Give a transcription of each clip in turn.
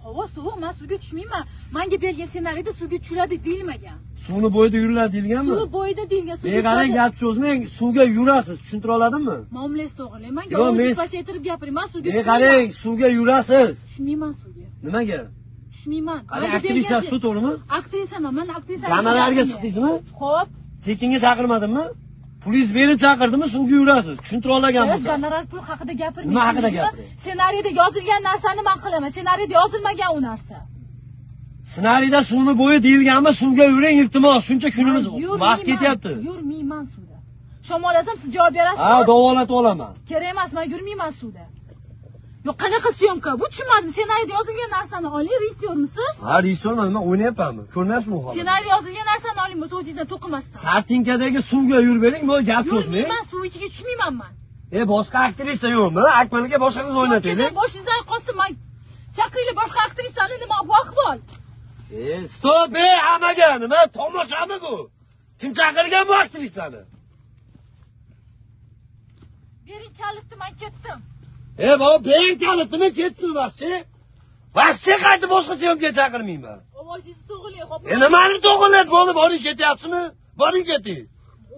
Havo sovuq, men suvga tushmayman. Menga berilgan ssenariyda suvga tushiladi deyilmagan. Suvni bo'yida yuriladi deyilganmi? Suv bo'yida deyilgan. Qarang, gap cho'zmang, suvga yurasiz, tushuntira oladimmi? Muomalangiz to'g'ri. Men o'zingiz pasaytirib gapiring. Men suvga tushmayman. Qarang, suvga yurasiz. Tushmayman suvga. Nimaga? Tushmayman. Qarang, aktrisa suv to'g'rimi? Aktrisaman, men aktrisa. Kameralarga chiqdingizmi? Xo'p. Tekinga chaqirmadimmi? Pulingiz berib chaqirdimi, suvga yurasiz. Tushuntira olgan bo'lsa. Siz gonorar pul haqida gapiring. Nima haqida gapiring? Ssenariyda yozilgan narsani men qilaman. Ssenariyda yozilmagan u narsa. Ssenariyda suvni bo'yi deyilganmi, suvga yuring iltimos. Shuncha kunimiz vaqt ketyapti. Yurmayman suvda. Shamolasam siz javob berasiz. Ha, davolatib olaman. Kerak emas, men yurmayman suvda. Yo'q, qanaqa syomka? Bu tushunmadim. Ssenariyda yozilgan narsani oling, rejissyormisiz? Ha, rejissyorman, men o'ynayapmanmi? Ko'rmayapsizmi holat? Ssenariyda yozilgan narsani oling, o'zingizdan to'qimasdan. Kartinkadagi suvga yur bering, bu gap cho'zmang. Yurmayman, suv ichiga tushmayman men. Boshqa aktrisa yo'qmi? Akmalga boshqangiz o'ynating. Boshingizdan qolsa, men chaqiringlar boshqa aktrisani, nima bu ahvol? Stop, hammaga nima tomoshami bu? Kim chaqirgan bu aktrisani? Bering kalitni, men ketdim. Baba, bering kalitini ketsin vaqti. Vaqti qaytib boshqa syomka chaqirmayman. Ovozingizni to'g'rilang, xo'p. Nimani to'g'rilaysiz? Bo'ldi, boring ketyapsizmi? Boring keting.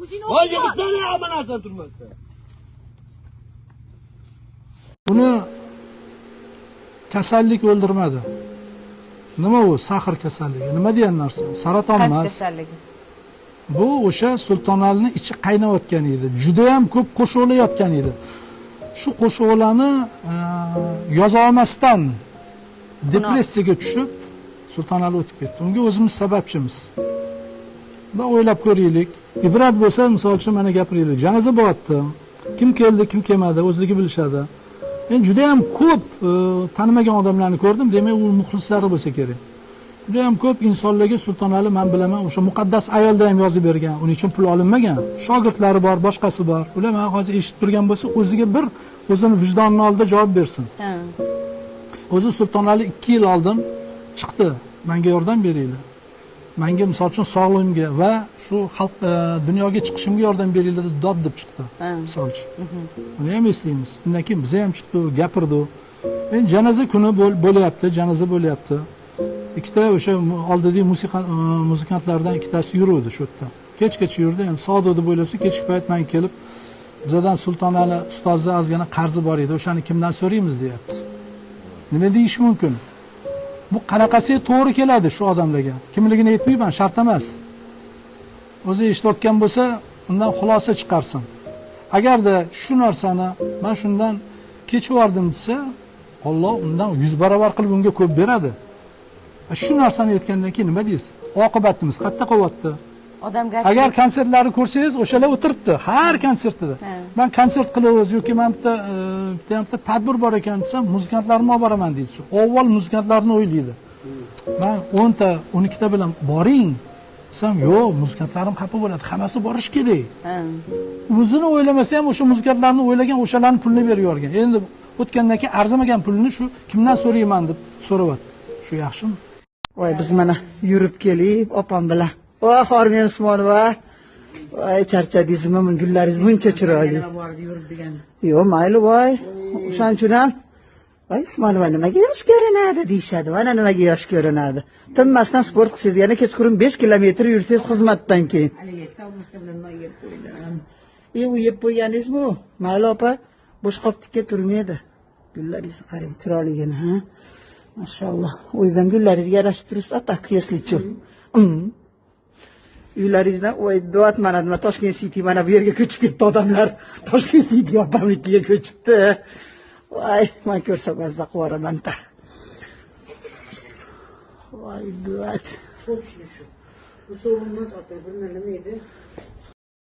O'zingiz voy, yig'ishsana hamma narsa turmasdan. Buni kasallik o'ldirmadi. Nima u? Sahr kasalligi. Nima degan narsa? Saraton emas. Bu o'sha Sultonalining ichi qaynayotgan edi. Juda ham ko'p qo'shiqlayotgan edi. Shu qo'shiqlarni yoza olmasdan depressiyaga tushib Sultonali o'tib ketdi. Unga o'zimiz sababchimiz. Buni o'ylab ko'raylik. Ibrat bo'lsa, misol uchun mana gapiraylik. Janoza bo'lyapti. Kim keldi, kim kelmadi, o'zligi bilishadi. Men juda ham ko'p tanimagan odamlarni ko'rdim, demak u muxlislari bo'lsa kerak. Juda ham ko'p insonlarga Sultonali men bilaman, o'sha muqaddas ayolda ham yozib bergan, uning uchun pul olinmagan. Shogirdlari bor, boshqasi bor. Ular men hozir eshitib turgan bo'lsa, o'ziga bir o'zini vijdonining oldida javob bersin. O'zi Sultonali 2 yil oldin chiqdi, menga yordam beringlar. Menga misol uchun sog'lig'imga va shu xalq dunyoga chiqishimga yordam beringlar deb dod deb chiqdi. Misol uchun. Buni ham eslaymiz. Undan keyin biz ham chiqdi, gapirdi. Endi janoza kuni bo'lyapti, janoza bo'lyapti. Ikkita o'sha oldidagi muzikantlardan ikkitasi yuruvdi shu yerda. Kechgacha yurdi, endi soat deb o'ylasa, kechki payt men kelib, bizdan Sultonali ustozni ozgina qarzi bor edi, o'shani kimdan so'raymiz deyapti. Nima deyish mumkin? Bu qanaqasiga to'g'ri keladi shu odamlarga? Kimligini aytmayman, shart emas. O'zi eshitayotgan bo'lsa, undan xulosa chiqarsin. Agarda shu narsani men shundan kechivordim desa, Alloh undan 100 barobar qilib unga ko'p beradi. Shu narsani aytgandan keyin nima deysiz? Oqibatimiz qayerda qolyapti? Agar konsertlarni ko'rsangiz, o'shalar o'tiribdi har konsertida. Men konsert qilamiz yoki men bitta tadbir bor ekan desam, muzikantlarni olib boraman deydi. Avval muzikantlarni o'ylaydi. Men 10 ta, 12 ta bilan boring desam, yo'q, muzikantlarim xafa bo'ladi, hammasi borish kerak. O'zini o'ylamasa ham o'sha muzikantlarni o'ylagan, o'shalarning pulini berib yuborgan. Endi o'tgandan keyin arzimagan pulni shu kimdan so'rayman deb so'rayapti. Shu yaxshimi? Voy, biz mana yurib kelib, opam bilan. Voy, Xormiy Usmonova. Voy, charchadingizmi? Gullaringiz buncha chiroyli. Yo'q, mayli, voy. O'shaning uchun ham voy, Usmonova nimaga yosh ko'rinadi deyshadi. Mana nimaga yosh ko'rinadi. Tinmasdan sport qilsangiz, yana kechqurun 5 kilometr yursangiz xizmatdan keyin. U yeb qo'yganingizmi? Mayli, opa. Bo'sh qoptikka turmaydi. Gullaringizni qarang, chiroyligini, ha? Maşallah. O yüzden güllerinizga yarashib turibsiz, atak yeslichu. Uylaringizdan voy duat mana Toshkent City mana bu yerga ko'chib ketdi odamlar. Toshkent City opamnikiga ko'chibdi. Voy, men ko'rsam mazza qilaman-da. Voy duat. Bu so'g'inmas ota, bir nima edi?